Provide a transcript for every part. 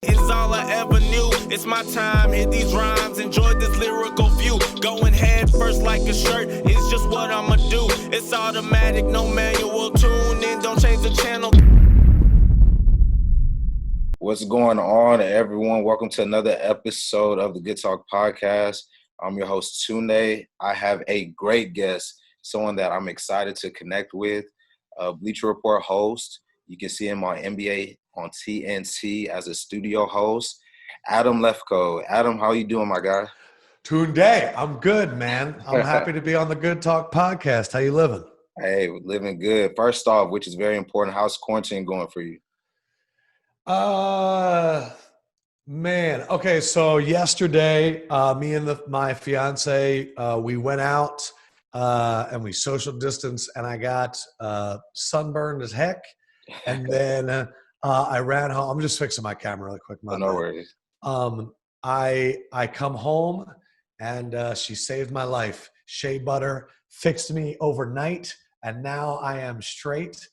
Is all I ever knew. It's my time, hit these rhymes, enjoy this lyrical view. Going head first like a shirt, it's just what I'ma do. It's automatic, no manual, tune in, don't change the channel. What's going on, everyone? Welcome to another episode of the Good Talk Podcast. I'm your host, Tunde. I have a great guest, someone that I'm excited to connect with, a Bleacher Report host. You can see him on NBA on TNT as a studio host, Adam Lefkoe. Adam, how you doing, my guy? Tunde, I'm good, man. I'm happy to be on the Good Talk Podcast. How you living? Hey, we're living good. First off, which is very important, how's quarantine going for you? Man. Okay, so yesterday, me and my fiance, we went out and we social distanced, and I got sunburned as heck. And then I ran home. I'm just fixing my camera really quick. No worries. I come home and she saved my life. Shea butter fixed me overnight, and now I am straight.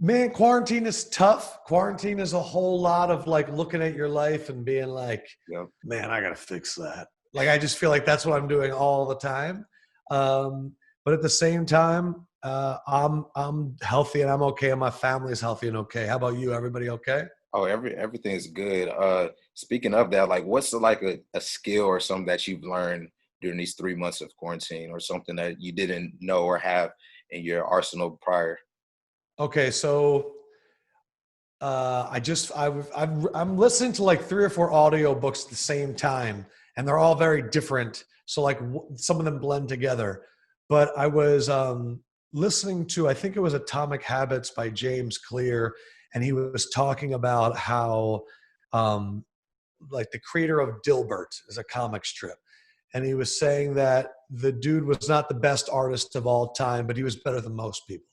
Man, quarantine is tough. Quarantine is a whole lot of like looking at your life and being like, Yep. Man, I got to fix that. Like, I just feel like that's what I'm doing all the time. But at the same time, I'm healthy and I'm okay, and my family is healthy and okay. How about you? Everybody okay? Oh, everything is good. Speaking of that, like, what's a skill or something that you've learned during these 3 months of quarantine, or something that you didn't know or have in your arsenal prior? Okay, so I'm listening to like 3 or 4 audio books at the same time, and they're all very different. So like some of them blend together. But I was listening to, I think it was Atomic Habits by James Clear, and he was talking about how like the creator of Dilbert is a comic strip. And he was saying that the dude was not the best artist of all time, but he was better than most people.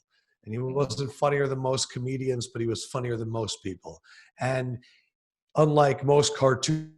And he wasn't funnier than most comedians, but he was funnier than most people. And unlike most cartoonists,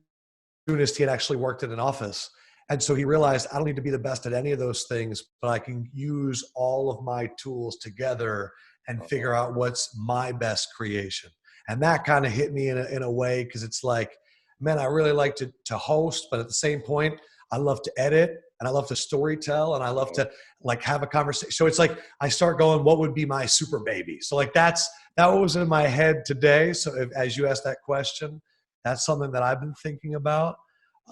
he had actually worked in an office. And so he realized, I don't need to be the best at any of those things, but I can use all of my tools together and figure out what's my best creation. And that kind of hit me in a way, because it's like, man, I really like to host, but at the same point, I love to edit, and I love to storytell, and I love to like have a conversation. So it's like I start going, what would be my super baby? So like that was in my head today. So as you asked that question, that's something that I've been thinking about.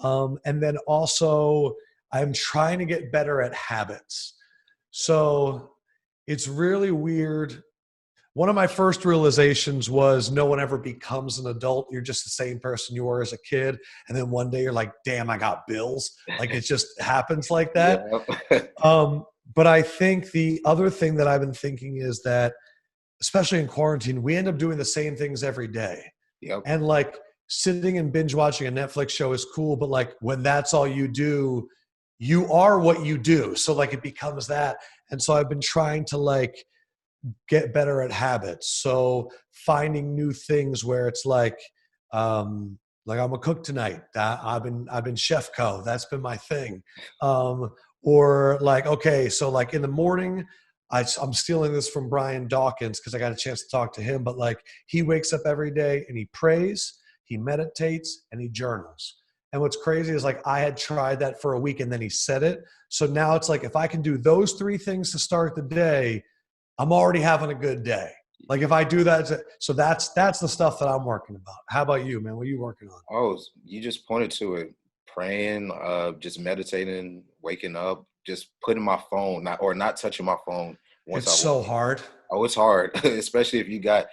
And then also I'm trying to get better at habits. So it's really weird. One of my first realizations was no one ever becomes an adult. You're just the same person you were as a kid. And then one day you're like, damn, I got bills. Like it just happens like that. Yeah. But I think the other thing that I've been thinking is that, especially in quarantine, we end up doing the same things every day. Yep. And like sitting and binge watching a Netflix show is cool. But like when that's all you do, you are what you do. So like it becomes that. And so I've been trying to like get better at habits. So finding new things where it's like I'm a cook tonight. I've been Chefco. That's been my thing. Or like, okay, so like in the morning, I'm stealing this from Brian Dawkins because I got a chance to talk to him, but like he wakes up every day and he prays, he meditates, and he journals. And what's crazy is like I had tried that for a week and then he said it. So now it's like if I can do those 3 things to start the day, I'm already having a good day. Like if I do that, so that's the stuff that I'm working about. How about you, man? What are you working on? Oh, you just pointed to it. Praying, just meditating, waking up, just putting my phone, not touching my phone. It's so hard. Oh, it's hard, especially if you got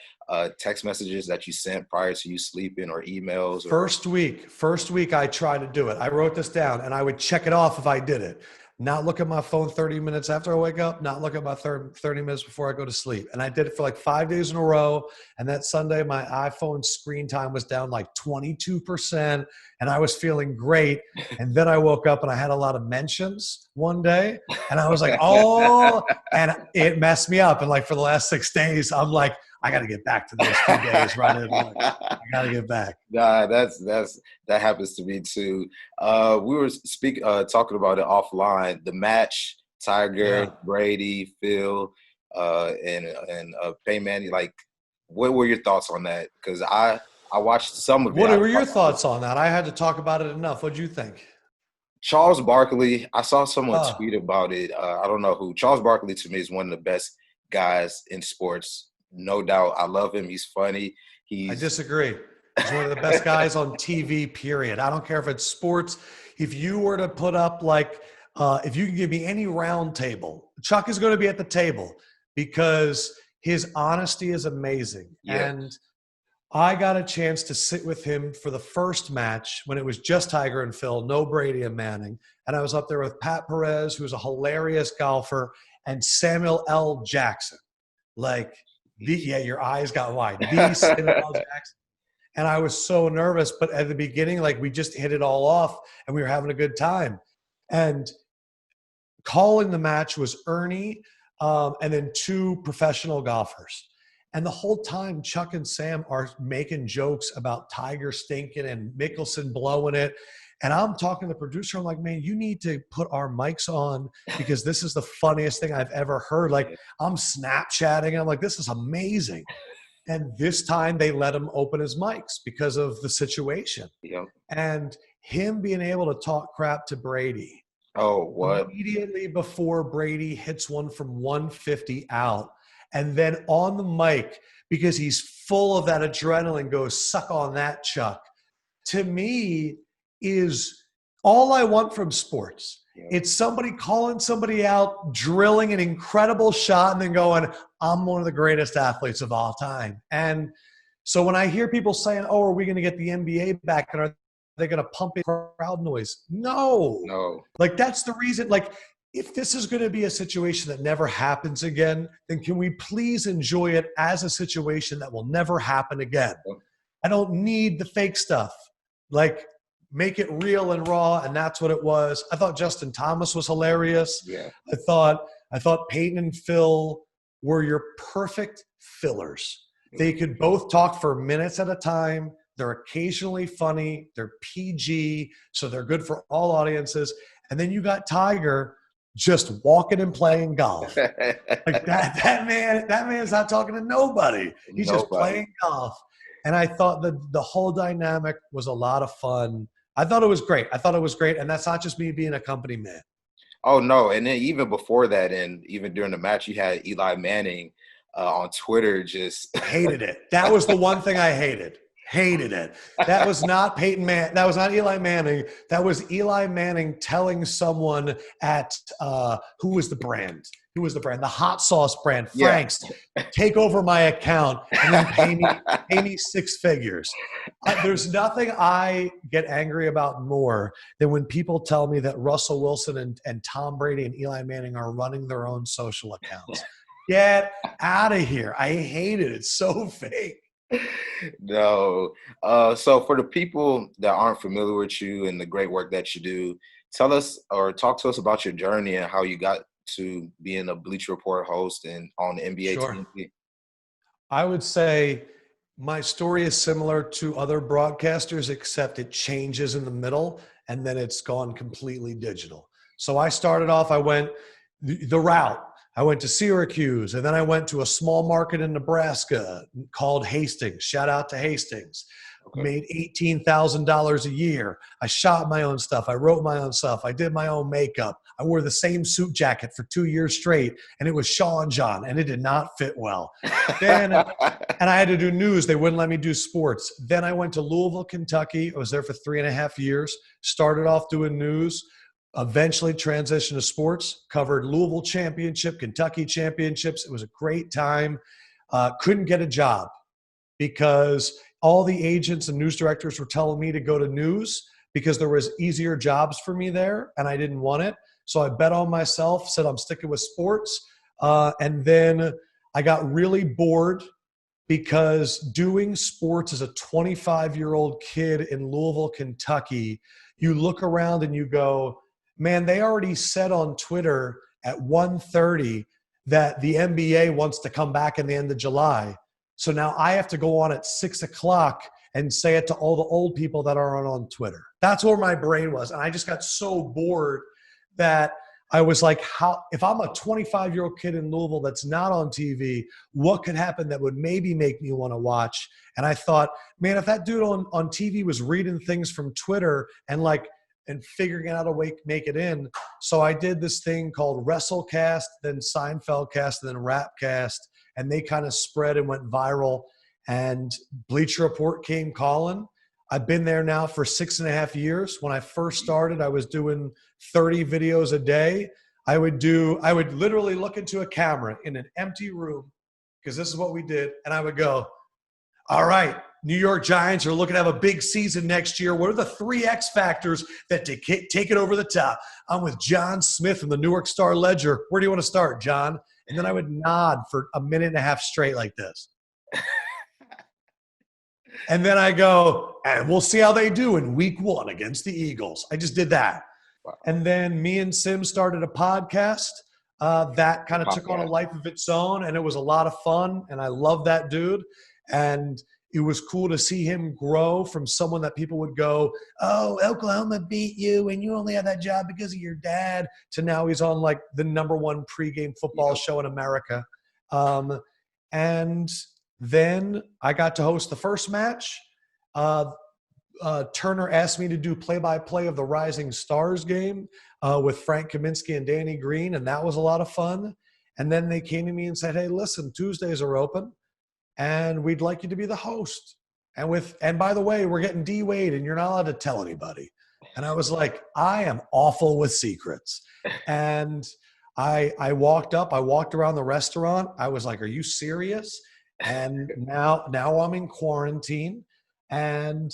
text messages that you sent prior to you sleeping, or emails. First week I tried to do it. I wrote this down and I would check it off if I did it. Not look at my phone 30 minutes after I wake up, not look at my 30 minutes before I go to sleep. And I did it for like 5 days in a row. And that Sunday, my iPhone screen time was down like 22%, and I was feeling great. And then I woke up and I had a lot of mentions one day, and I was like, oh, and it messed me up. And like for the last 6 days, I'm like, I got to get back to those 2 days, right? I got to get back. Nah, that happens to me too. We were talking about it offline. The match, Tiger, Brady, Phil, and Payman. Like, what were your thoughts on that? Because I watched some of it. What were your thoughts on that? I had to talk about it enough. What'd you think? Charles Barkley, I saw someone tweet about it. I don't know who. Charles Barkley, to me, is one of the best guys in sports. No doubt. I love him. He's funny. I disagree. He's one of the best guys on TV, period. I don't care if it's sports. If you were to put up if you can give me any round table, Chuck is going to be at the table because his honesty is amazing. Yeah. And I got a chance to sit with him for the first match when it was just Tiger and Phil, no Brady and Manning. And I was up there with Pat Perez, who's a hilarious golfer, and Samuel L. Jackson. Your eyes got wide. The Samuel L. Jackson. And I was so nervous, but at the beginning, we just hit it all off and we were having a good time. And calling the match was Ernie and then two professional golfers. And the whole time, Chuck and Sam are making jokes about Tiger stinking and Mickelson blowing it. And I'm talking to the producer. I'm like, man, you need to put our mics on because this is the funniest thing I've ever heard. I'm Snapchatting. And I'm like, this is amazing. And this time they let him open his mics because of the situation. Yep. And him being able to talk crap to Brady. Oh, what? Immediately before Brady hits one from 150 out. And then on the mic, because he's full of that adrenaline, goes, suck on that, Chuck. To me, is all I want from sports. Yeah. It's somebody calling somebody out, drilling an incredible shot, and then going, I'm one of the greatest athletes of all time. And so when I hear people saying, oh, are we going to get the NBA back? And are they going to pump in crowd noise? No. That's the reason. If this is going to be a situation that never happens again, then can we please enjoy it as a situation that will never happen again? I don't need the fake stuff. Make it real and raw, and that's what it was. I thought Justin Thomas was hilarious. Yeah. I thought Peyton and Phil were your perfect fillers. They could both talk for minutes at a time. They're occasionally funny. They're PG, so they're good for all audiences. And then you got Tiger just walking and playing golf. That man's not talking to nobody. He's just playing golf. And I thought the whole dynamic was a lot of fun. I thought it was great. And that's not just me being a company man. Oh, no. And then even before that, and even during the match, you had Eli Manning on Twitter just – hated it. That was the one thing I hated. Hated it. That was not Peyton Manning. That was not Eli Manning. That was Eli Manning telling someone at who was the brand? The hot sauce brand. Frank's. Take over my account and then pay me six figures. There's nothing I get angry about more than when people tell me that Russell Wilson and Tom Brady and Eli Manning are running their own social accounts. Get out of here. I hate it. It's so fake. No. So for the people that aren't familiar with you and the great work that you do, tell us or talk to us about your journey and how you got to being a Bleacher Report host and on the NBA TNT. I would say my story is similar to other broadcasters, except it changes in the middle and then it's gone completely digital. So I started off, I went the route. I went to Syracuse, and then I went to a small market in Nebraska called Hastings. Shout out to Hastings. Okay. Made $18,000 a year. I shot my own stuff. I wrote my own stuff. I did my own makeup. I wore the same suit jacket for 2 years straight, and it was Sean John, and it did not fit well. And I had to do news. They wouldn't let me do sports. Then I went to Louisville, Kentucky. I was there for 3.5 years. Started off doing news. Eventually transitioned to sports, covered Louisville championship, Kentucky championships. It was a great time. Couldn't get a job because all the agents and news directors were telling me to go to news because there was easier jobs for me there and I didn't want it. So I bet on myself, said I'm sticking with sports. And then I got really bored because doing sports as a 25-year-old kid in Louisville, Kentucky, you look around and you go, man, they already said on Twitter at 1:30 that the NBA wants to come back in the end of July. So now I have to go on at 6 o'clock and say it to all the old people that are on Twitter. That's where my brain was. And I just got so bored that I was like, how, if I'm a 25-year-old kid in Louisville that's not on TV, what could happen that would maybe make me want to watch? And I thought, man, if that dude on TV was reading things from Twitter and figuring out a way to make it in. So I did this thing called WrestleCast, then Seinfeldcast, and then Rapcast, and they kind of spread and went viral. And Bleacher Report came calling. I've been there now for 6.5 years. When I first started, I was doing 30 videos a day. I would literally look into a camera in an empty room, because this is what we did, and I would go, all right, New York Giants are looking to have a big season next year. What are the 3 X factors that take it over the top? I'm with John Smith from the Newark Star Ledger. Where do you want to start, John? And then I would nod for a minute and a half straight like this. And then I go, and we'll see how they do in week 1 against the Eagles. I just did that. Wow. And then me and Sim started a podcast that kind of took on a life of its own, and it was a lot of fun, and I love that dude. And it was cool to see him grow from someone that people would go, oh, Oklahoma beat you and you only had that job because of your dad, to now he's on like the #1 pregame football show in America. And then I got to host the first match. Turner asked me to do play-by-play of the Rising Stars game with Frank Kaminsky and Danny Green, and that was a lot of fun. And then they came to me and said, hey, listen, Tuesdays are open, and we'd like you to be the host. And by the way, we're getting DWade, and you're not allowed to tell anybody. And I was like, I am awful with secrets. And I walked around the restaurant. I was like, are you serious? And now I'm in quarantine. And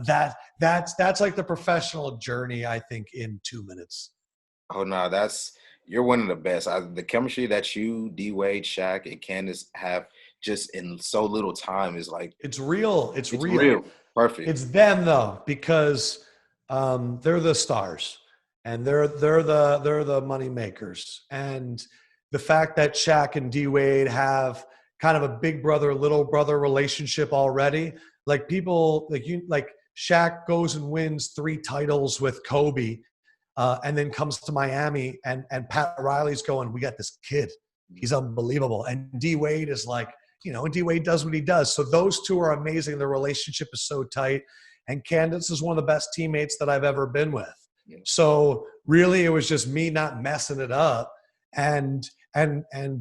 that's like the professional journey, I think, in 2 minutes. Oh, no, you're one of the best. The chemistry that you, DWade, Shaq, and Candace have just in so little time is like, it's real. It's real. Perfect. It's them though, because they're the stars and they're the money makers. And the fact that Shaq and DWade have kind of a big brother, little brother relationship already, like people like Shaq goes and wins 3 titles with Kobe, and then comes to Miami, and Pat Riley's going, we got this kid. He's unbelievable. And DWade is like, DWade does what he does. So those two are amazing. Their relationship is so tight. And Candace is one of the best teammates that I've ever been with. Yeah. So really it was just me not messing it up and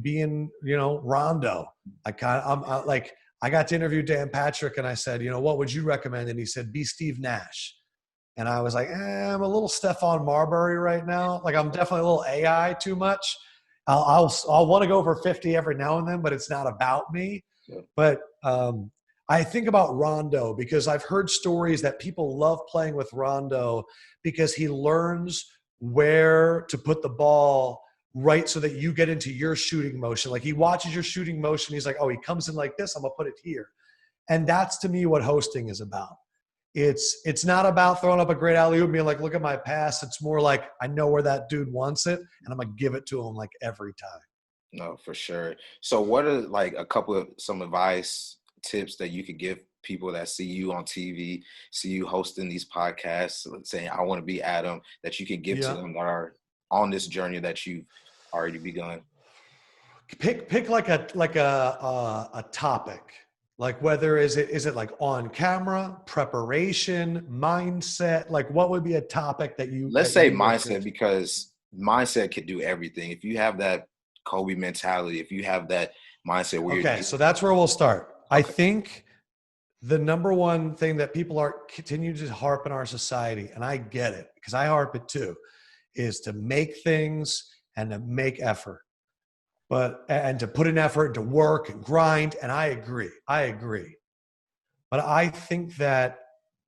being, Rondo. I got to interview Dan Patrick, and I said, what would you recommend? And he said, be Steve Nash. And I was like, I'm a little Stephon Marbury right now. Like, I'm definitely a little AI too much. I'll want to go over 50 every now and then, but it's not about me. Yeah. But I think about Rondo because I've heard stories that people love playing with Rondo because he learns where to put the ball right so that you get into your shooting motion. Like, he watches your shooting motion. He's like, oh, he comes in like this. I'm going to put it here. And that's, to me, what hosting is about. It's not about throwing up a great alley-oop and being like, look at my pass. It's more like, I know where that dude wants it, and I'm going to give it to him like every time. No, for sure. So what are like some advice, tips that you could give people that see you on TV, see you hosting these podcasts, saying, I want to be Adam, that you could give to them that are on this journey that you've already begun? Pick like a topic. Like, whether is it like on camera, preparation, mindset? Like, what would be a topic that you? Let's say mindset, because mindset could do everything. If you have that Kobe mentality, if you have that mindset where okay, so that's where we'll start. Okay. I think the #1 thing that people are continue to harp in our society, and I get it because I harp it too, is to make things and to make effort. And to put in effort, to work and grind. And I agree. But I think that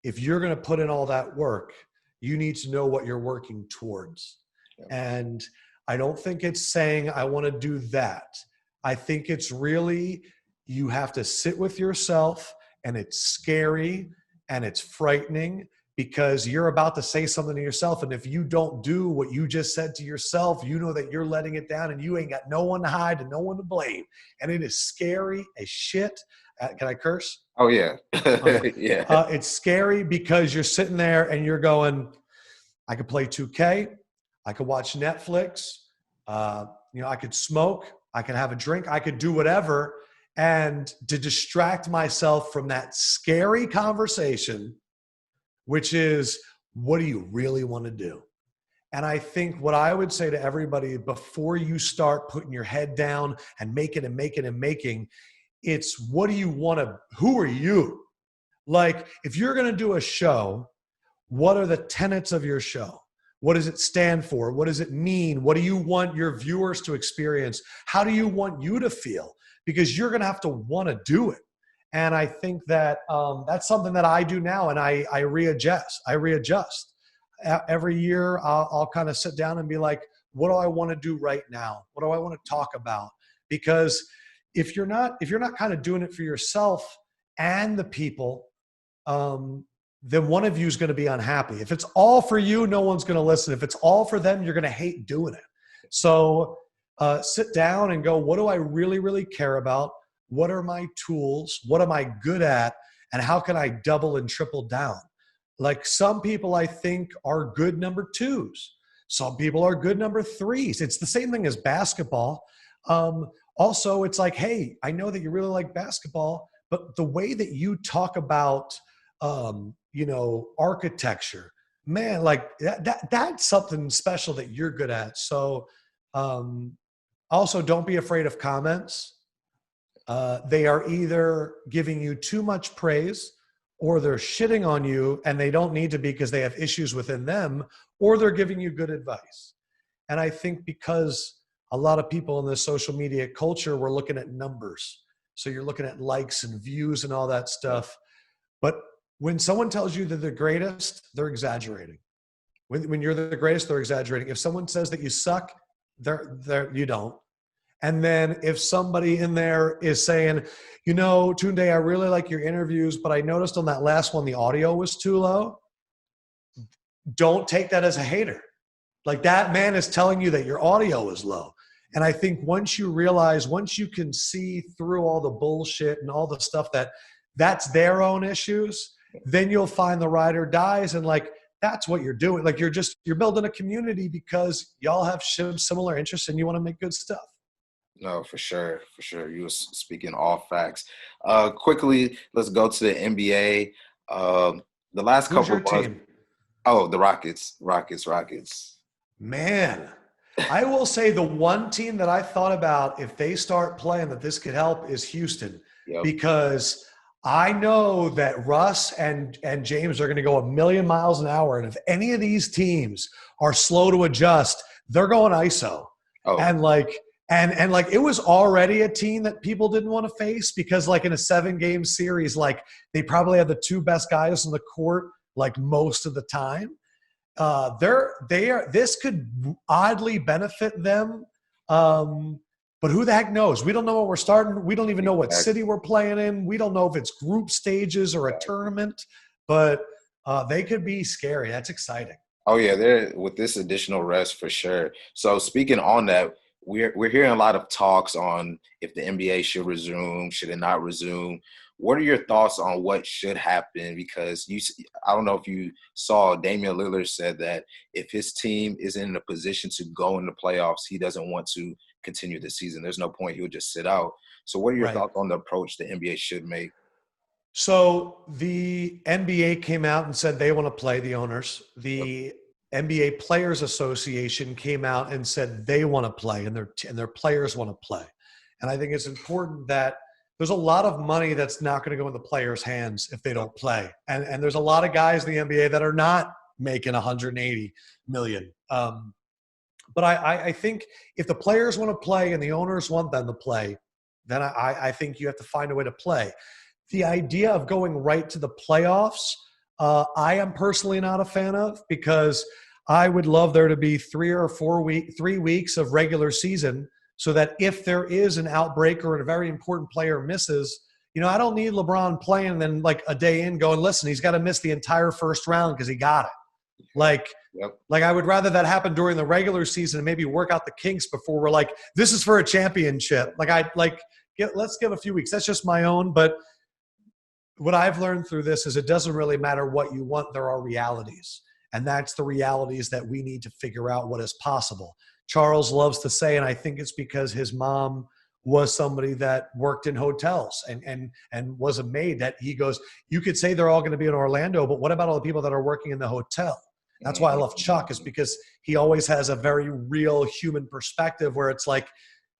if you're going to put in all that work, you need to know what you're working towards. Yeah. And I don't think it's saying, I want to do that. I think it's really, you have to sit with yourself, and it's scary and it's frightening because you're about to say something to yourself. And if you don't do what you just said to yourself, you know that you're letting it down and you ain't got no one to hide and no one to blame. And it is scary as shit. Can I curse? Oh, yeah. Yeah. It's scary because you're sitting there and you're going, I could play 2K. I could watch Netflix. I could smoke. I could have a drink. I could do whatever. And to distract myself from that scary conversation, which is, what do you really want to do? And I think what I would say to everybody before you start putting your head down and making, it's what do you want to, who are you? Like, if you're going to do a show, what are the tenets of your show? What does it stand for? What does it mean? What do you want your viewers to experience? How do you want you to feel? Because you're going to have to want to do it. And I think that that's something that I do now, and I readjust. Every year, I'll kind of sit down and be like, what do I want to do right now? What do I want to talk about? Because if you're not kind of doing it for yourself and the people, then one of you is going to be unhappy. If it's all for you, no one's going to listen. If it's all for them, you're going to hate doing it. So sit down and go, what do I really, really care about? What are my tools? What am I good at? And how can I double and triple down? Like, some people I think are good number twos. Some people are good number threes. It's the same thing as basketball. Also, it's like, hey, I know that you really like basketball, but the way that you talk about, architecture, man, like that's something special that you're good at. So also, don't be afraid of comments. They are either giving you too much praise, or they're shitting on you, and they don't need to be because they have issues within them, or they're giving you good advice. And I think because a lot of people in this social media culture, we're looking at numbers. So you're looking at likes and views and all that stuff. But when someone tells you that they're the greatest, they're exaggerating. When you're the greatest, they're exaggerating. If someone says that you suck, you don't. And then if somebody in there is saying, Tunde, I really like your interviews, but I noticed on that last one, the audio was too low. Don't take that as a hater. Like, that man is telling you that your audio is low. And I think once you can see through all the bullshit and all the stuff that's their own issues, then you'll find the ride or dies. And like, that's what you're doing. Like, you're building a community because y'all have similar interests and you want to make good stuff. No, for sure. You were speaking all facts. Quickly, let's go to the NBA. The last Who's couple your team? Oh, the Rockets. Man, I will say the one team that I thought about, if they start playing, that this could help, is Houston. Yep. Because I know that Russ and James are going to go 1,000,000 miles an hour. And if any of these teams are slow to adjust, they're going ISO. Oh. And like it was already a team that people didn't want to face, because like in a 7-game series, like they probably have the two best guys on the court like most of the time. This could oddly benefit them. But who the heck knows? We don't know what we're starting. We don't even know what city we're playing in. We don't know if it's group stages or a tournament, but they could be scary. That's exciting. Oh yeah, they're with this additional rest for sure. So speaking on that, we're hearing a lot of talks on if the NBA should resume, should it not resume. What are your thoughts on what should happen? Because I don't know if you saw, Damian Lillard said that if his team isn't in a position to go in the playoffs, he doesn't want to continue the season. There's no point. He would just sit out. So what are your thoughts on the approach the NBA should make? So the NBA came out and said they want to play, the owners. The NBA Players Association came out and said they want to play, and their players want to play. And I think it's important that there's a lot of money that's not going to go in the players' hands if they don't play. And there's a lot of guys in the NBA that are not making $180 million. But I think if the players want to play and the owners want them to play, then I think you have to find a way to play. The idea of going right to the playoffs, I am personally not a fan of, because I would love there to be 3 weeks of regular season, so that if there is an outbreak or a very important player misses, I don't need LeBron playing and then like a day in going, listen, he's got to miss the entire first round because he got it. Like I would rather that happen during the regular season and maybe work out the kinks before we're like, this is for a championship. Let's give a few weeks. That's just my own. But what I've learned through this is it doesn't really matter what you want. There are realities. And that's the realities that we need to figure out what is possible. Charles loves to say, and I think it's because his mom was somebody that worked in hotels and was a maid, that he goes, you could say they're all going to be in Orlando, but what about all the people that are working in the hotel? That's why I love Chuck, is because he always has a very real human perspective where it's like,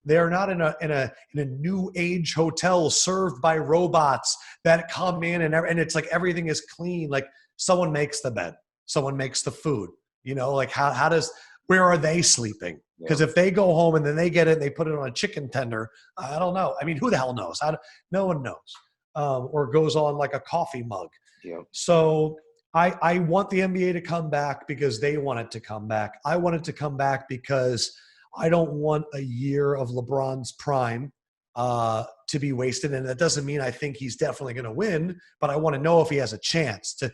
they're not in a new age hotel served by robots that come in and it's like everything is clean. Like someone makes the bed, someone makes the food, like where are they sleeping? Because if they go home and then they get it and they put it on a chicken tender, I don't know. I mean, who the hell knows? No one knows. Or goes on like a coffee mug. Yeah. So I want the NBA to come back because they want it to come back. I want it to come back because I don't want a year of LeBron's prime to be wasted. And that doesn't mean I think he's definitely going to win, but I want to know if he has a chance to.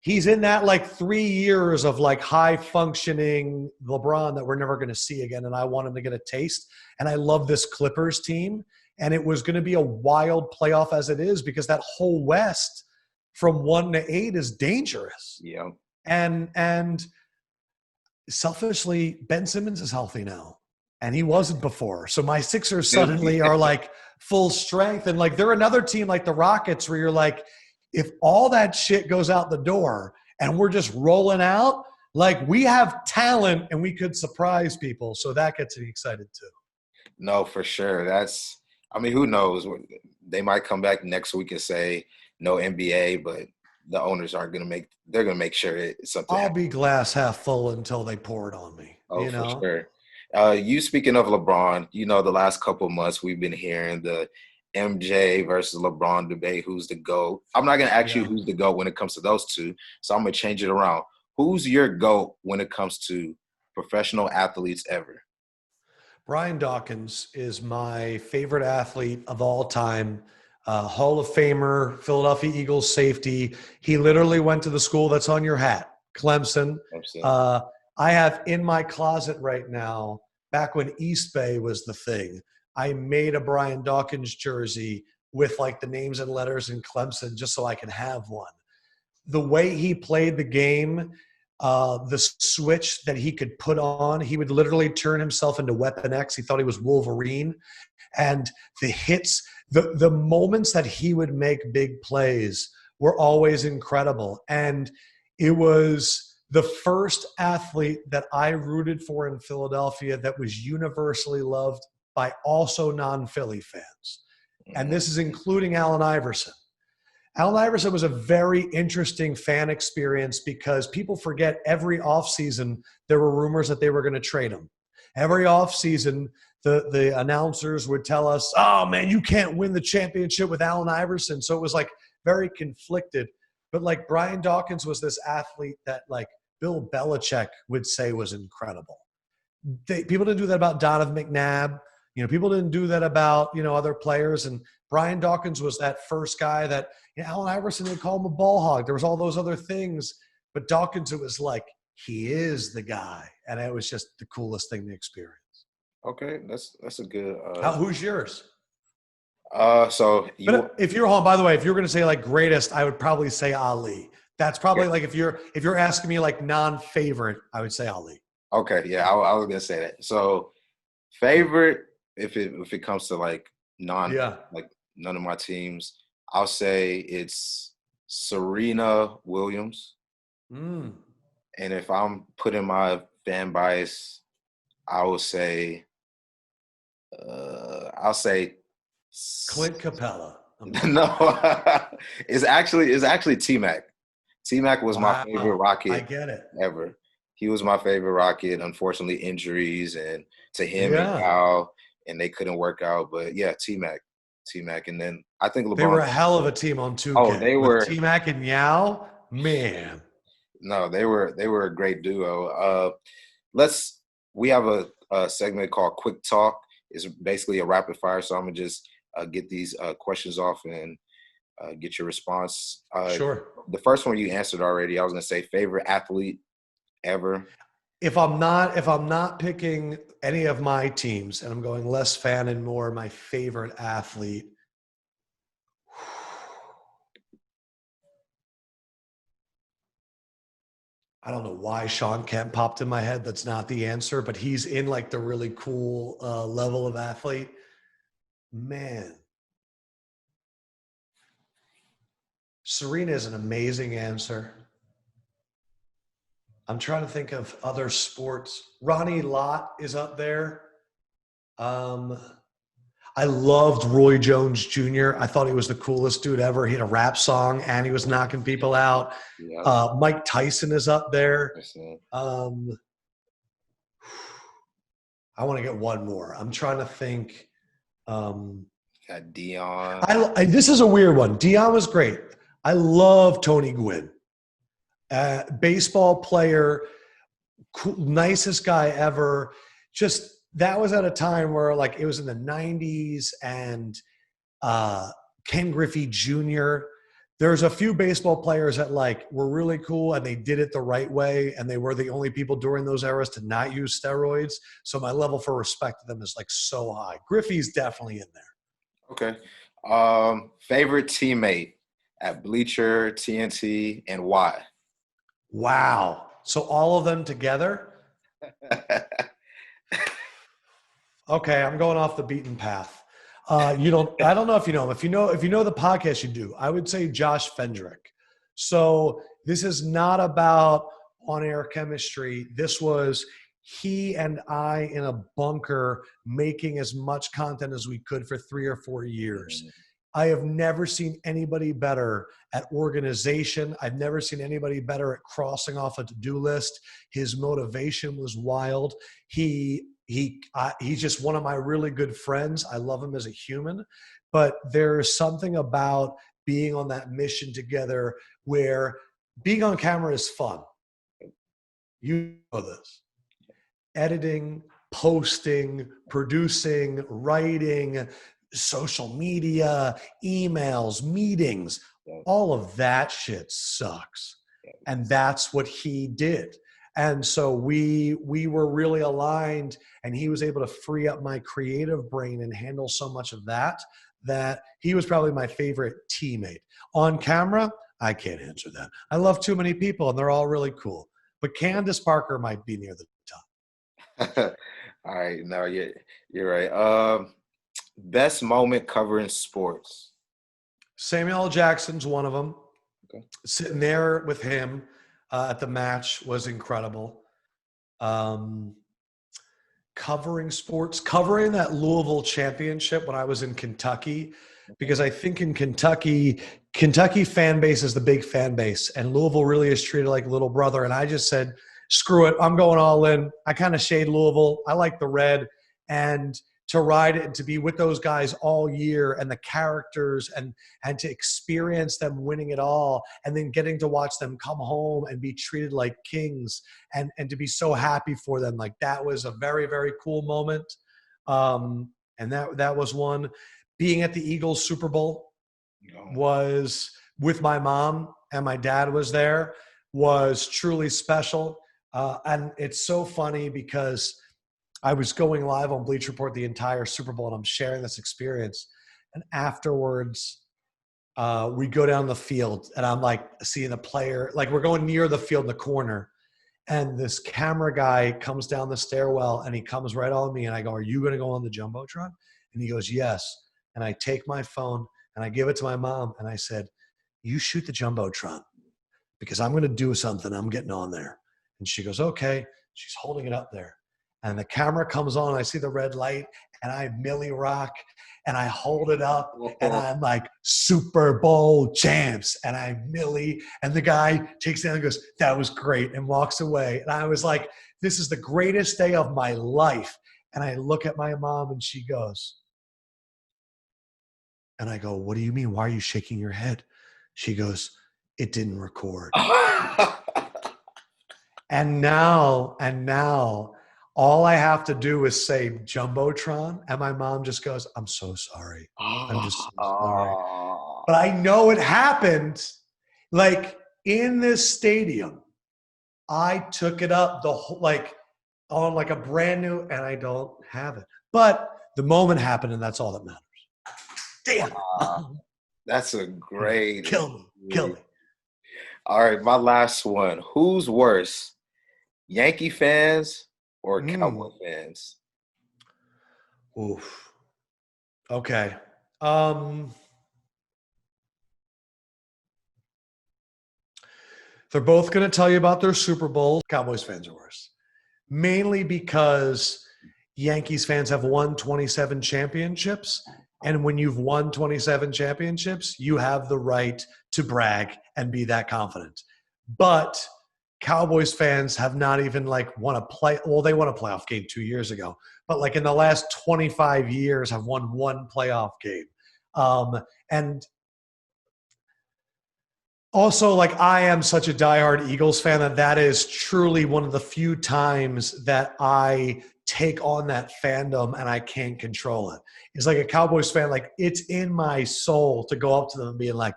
He's in that like 3 years of like high functioning LeBron that we're never going to see again. And I want him to get a taste. And I love this Clippers team. And it was going to be a wild playoff as it is, because that whole West from 1 to 8 is dangerous. Yeah. And selfishly, Ben Simmons is healthy now. And he wasn't before. So my Sixers suddenly are like full strength. And like they're another team like the Rockets where you're like, if all that shit goes out the door and we're just rolling out, like we have talent and we could surprise people. So that gets me excited too. No, for sure. Who knows? They might come back next week and say no NBA, but the owners aren't going to they're going to make sure it's something. I'll be glass half full until they pour it on me. Oh, for sure. You speaking of LeBron, the last couple of months we've been hearing the MJ versus LeBron debate. Who's the GOAT? I'm not going to ask you who's the GOAT when it comes to those two, so I'm going to change it around. Who's your GOAT when it comes to professional athletes ever? Brian Dawkins is my favorite athlete of all time. Hall of Famer, Philadelphia Eagles safety. He literally went to the school that's on your hat, Clemson. I have in my closet right now, back when East Bay was the thing, I made a Brian Dawkins jersey with like the names and letters in Clemson just so I can have one. The way he played the game, the switch that he could put on, he would literally turn himself into Weapon X. He thought he was Wolverine. And the hits, the moments that he would make big plays were always incredible. And it was the first athlete that I rooted for in Philadelphia that was universally loved by also non-Philly fans. And this is including Allen Iverson. Allen Iverson was a very interesting fan experience because people forget every offseason there were rumors that they were going to trade him. Every offseason, the announcers would tell us, oh, man, you can't win the championship with Allen Iverson. So it was like very conflicted. But like Brian Dawkins was this athlete that like Bill Belichick would say was incredible. People didn't do that about Donovan McNabb. People didn't do that about, other players. And Brian Dawkins was that first guy that, Allen Iverson would call him a ball hog. There was all those other things. But Dawkins, it was like, he is the guy. And it was just the coolest thing to experience. Okay, that's a good. Who's yours? If you're home, by the way, if you're going to say like greatest, I would probably say Ali. That's probably like if you're asking me like non-favorite, I would say Ali. Okay, yeah, I was gonna say that. So favorite, if it comes to like none of my teams, I'll say it's Serena Williams. And if I'm putting my fan bias, I will say Clint Capella. No, it's actually T-Mac. T-Mac was my favorite Rocket. I get it. Ever. He was my favorite Rocket. Unfortunately, injuries and to him and Kyle, and they couldn't work out. But yeah, T-Mac, and then I think LeBron. They were a hell of a team on 2K. Oh, they were T-Mac and Yao. Man. No, they were a great duo. We have a segment called Quick Talk. It's basically a rapid fire, so I'm gonna just get these questions off and get your response. Sure. The first one you answered already. I was gonna say favorite athlete ever. If I'm not picking any of my teams and I'm going less fan and more my favorite athlete, I don't know why Sean Kemp popped in my head. That's not the answer, but he's in like the really cool level of athlete. Man. Serena is an amazing answer. I'm trying to think of other sports. Ronnie Lott is up there. I loved Roy Jones Jr. I thought he was the coolest dude ever. He had a rap song and he was knocking people out. Yeah. Mike Tyson is up there. I want to get one more. I'm trying to think. Got Dion. This is a weird one. Dion was great. I love Tony Gwynn. Baseball player, cool, nicest guy ever. Just that was at a time where like it was in the 90s and Ken Griffey Jr. There's a few baseball players that like were really cool and they did it the right way and they were the only people during those eras to not use steroids. So my level for respect to them is like so high. Griffey's definitely in there. Okay. Favorite teammate at Bleacher, TNT, and why? Wow. So all of them together? Okay, I'm going off the beaten path. I don't know if you know him. If you know the podcast, you do. I would say Josh Fendrick. So this is not about on-air chemistry. This was he and I in a bunker making as much content as we could for 3 or 4 years. I have never seen anybody better at organization. I've never seen anybody better at crossing off a to-do list. His motivation was wild. He's just one of my really good friends. I love him as a human, but there's something about being on that mission together where being on camera is fun. You know this. Editing, posting, producing, writing, social media, emails, meetings, all of that shit sucks. And that's what he did. And so we were really aligned and he was able to free up my creative brain and handle so much of that he was probably my favorite teammate. On camera, I can't answer that. I love too many people and they're all really cool. But Candace Parker might be near the top. All right. No, you're right. Best moment covering sports. Samuel L. Jackson's one of them. Okay. Sitting there with him at the match was incredible. Covering sports, covering that Louisville championship when I was in Kentucky, because I think in Kentucky fan base is the big fan base, and Louisville really is treated like little brother. And I just said, screw it, I'm going all in. I kind of shade Louisville. I like the red, and to ride it and to be with those guys all year and the characters and to experience them winning it all and then getting to watch them come home and be treated like kings and to be so happy for them. Like that was a very, very cool moment. And that was one. Being at the Eagles Super Bowl was with my mom and my dad was there, was truly special. And it's so funny because I was going live on Bleacher Report the entire Super Bowl, and I'm sharing this experience. And afterwards, we go down the field, and I'm like seeing a player, like we're going near the field in the corner, and this camera guy comes down the stairwell, and he comes right on me, and I go, "Are you going to go on the Jumbotron?" And he goes, "Yes." And I take my phone, and I give it to my mom, and I said, "You shoot the Jumbotron, because I'm going to do something. I'm getting on there." And she goes, "Okay." She's holding it up there. And the camera comes on, I see the red light, and I Millie rock, and I hold it up, and I'm like, Super Bowl champs, and I Millie, and the guy takes it down and goes, "That was great," and walks away. And I was like, this is the greatest day of my life. And I look at my mom, and she goes, and I go, "What do you mean? Why are you shaking your head?" She goes, "It didn't record." And now, all I have to do is say Jumbotron, and my mom just goes, "I'm so sorry. I'm just so sorry." But I know it happened. Like in this stadium, I took it up the whole, like on like a brand new, and I don't have it. But the moment happened, and that's all that matters. Damn. That's a great. Kill me. All right, my last one. Who's worse, Yankee fans or Cowboy fans? Oof. Okay. They're both going to tell you about their Super Bowl. Cowboys fans are worse. Mainly because Yankees fans have won 27 championships. And when you've won 27 championships, you have the right to brag and be that confident. But Cowboys fans have not even like won a play. Well, they won a playoff game 2 years ago, but like in the last 25 years have won one playoff game. And also, like, I am such a diehard Eagles fan that is truly one of the few times that I take on that fandom and I can't control it. It's like a Cowboys fan, like it's in my soul to go up to them and be like,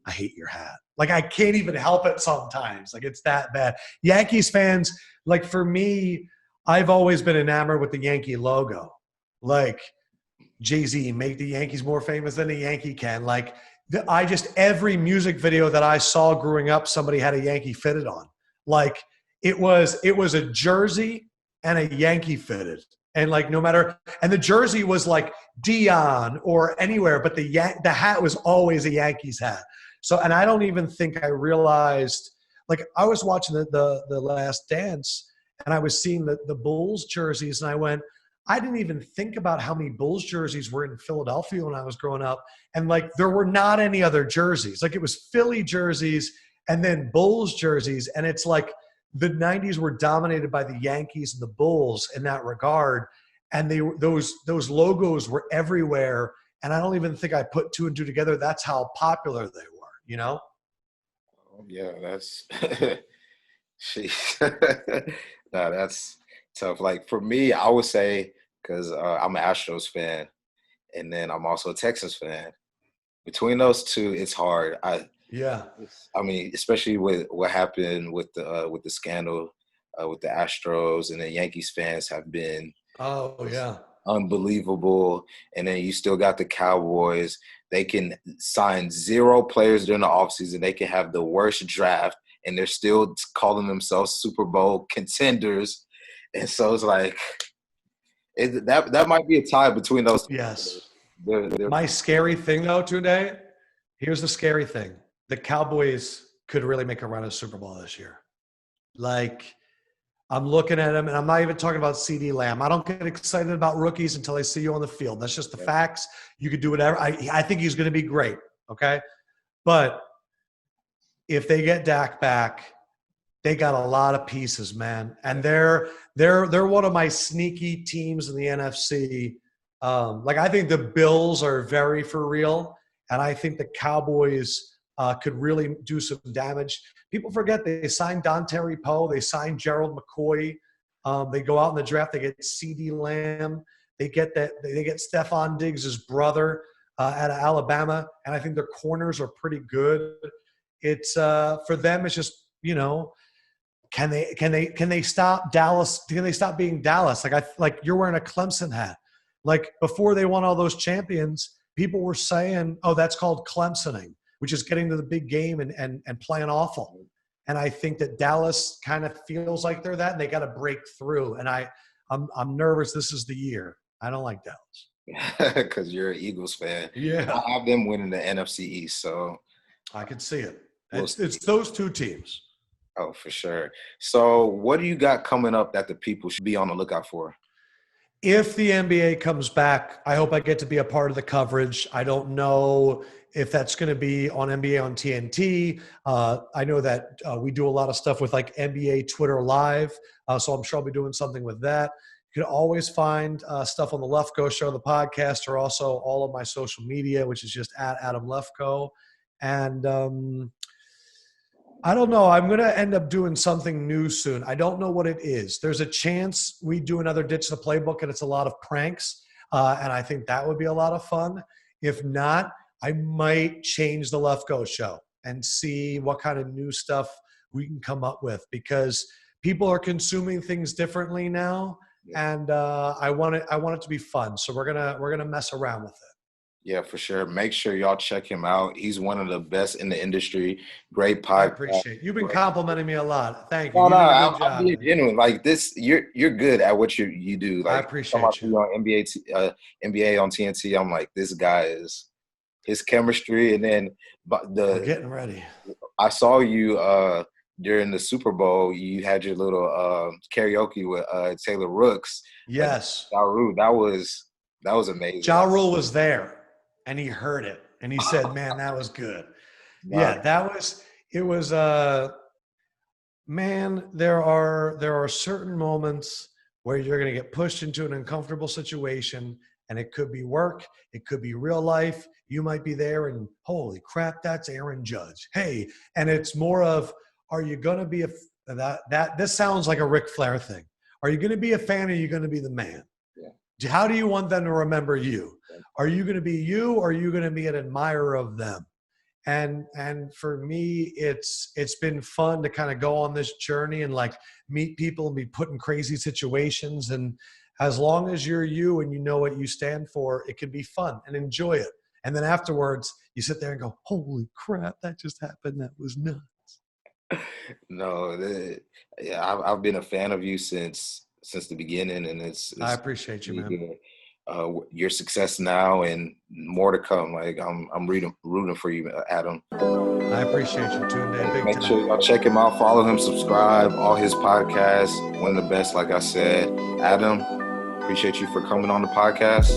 I hate your hat. Like I can't even help it sometimes. Like it's that bad. Yankees fans, like for me, I've always been enamored with the Yankee logo. Like Jay-Z, make the Yankees more famous than the Yankee can. Like every music video that I saw growing up, somebody had a Yankee fitted on. Like it was a jersey and a Yankee fitted. And like no matter, and the jersey was like Dion or anywhere, but the hat was always a Yankees hat. So, and I don't even think I realized, like I was watching the Last Dance and I was seeing the Bulls jerseys and I went, I didn't even think about how many Bulls jerseys were in Philadelphia when I was growing up. And like, there were not any other jerseys. Like it was Philly jerseys and then Bulls jerseys. And it's like the 90s were dominated by the Yankees and the Bulls in that regard. And those logos were everywhere. And I don't even think I put two and two together. That's how popular they were, you know? Yeah, that's no, that's tough. Like for me, I would say because I'm an Astros fan, and then I'm also a Texans fan. Between those two, it's hard. I mean, especially with what happened with the scandal with the Astros, and the Yankees fans have been unbelievable. And then you still got the Cowboys. They can sign 0 players during the offseason. They can have the worst draft, and they're still calling themselves Super Bowl contenders. And so it's like that might be a tie between those two. Yes. They're My scary thing, though, Tunde, here's the scary thing. The Cowboys could really make a run at Super Bowl this year. Like, I'm looking at them, and I'm not even talking about CeeDee Lamb. I don't get excited about rookies until I see you on the field. That's just the facts. You could do whatever. I think he's going to be great, okay? But if they get Dak back, they got a lot of pieces, man. And they're one of my sneaky teams in the NFC. Like I think the Bills are very for real, and I think the Cowboys could really do some damage. People forget they signed Dontari Poe, they signed Gerald McCoy. They go out in the draft, they get CeeDee Lamb, they get Stephon Diggs' brother out of Alabama, and I think their corners are pretty good. It's for them. It's just can they stop Dallas? Can they stop being Dallas? Like you're wearing a Clemson hat. Like before they won all those champions, people were saying, "Oh, that's called Clemsoning," which is getting to the big game and playing awful. And I think that Dallas kind of feels like they're that, and they got to break through. And I'm nervous. This is the year. I don't like Dallas because you're an Eagles fan. Yeah, I have them winning the NFC East, so I can see it. It's those two teams. Oh, for sure. So what do you got coming up that the people should be on the lookout for? If the NBA comes back, I hope I get to be a part of the coverage. I don't know if that's going to be on NBA on TNT. I know that we do a lot of stuff with like NBA Twitter Live, so I'm sure I'll be doing something with that. You can always find stuff on the Lefkoe Show, the podcast, or also all of my social media, which is just at Adam Lefkoe. And I don't know. I'm going to end up doing something new soon. I don't know what it is. There's a chance we do another Ditch the Playbook, and it's a lot of pranks. And I think that would be a lot of fun. If not, I might change the Lefkoe Show and see what kind of new stuff we can come up with, because people are consuming things differently now. And I want it to be fun. So we're gonna mess around with it. Yeah, for sure. Make sure y'all check him out. He's one of the best in the industry. Great I podcast. appreciate it. You've been complimenting me a lot. Thank you. No, You no, did a good I'm job, being man. genuine. Like this, you're good at what you do. I Like come appreciate out to you. you on NBA on TNT. I'm like, this guy is his chemistry. And then We're getting ready. I saw you during the Super Bowl. You had your little karaoke with Taylor Rooks. Yes. Ja Rule. That was amazing. Ja Rule was there, and he heard it, and he said, "Man, that was good." Nah, Yeah, it was man, there are certain moments where you're going to get pushed into an uncomfortable situation, and it could be work, it could be real life. You might be there and holy crap, that's Aaron Judge. Hey, and it's more of, are you going to be that this sounds like a Ric Flair thing. Are you going to be a fan, or are you going to be the man? Yeah. How do you want them to remember you? Are you going to be you, or are you going to be an admirer of them? And for me, it's been fun to kind of go on this journey and like meet people and be put in crazy situations. And as long as you're you and you know what you stand for, it can be fun and enjoy it. And then afterwards, you sit there and go, "Holy crap, that just happened. That was nuts." No, yeah, I've been a fan of you since the beginning, and it's I appreciate you, man. good. Your success now and more to come. Like I'm rooting for you, Adam. I appreciate you, Tunde. Big Make time. sure y'all check him out, follow him, subscribe, all his podcasts. One of the best, like I said. Adam, appreciate you for coming on the podcast.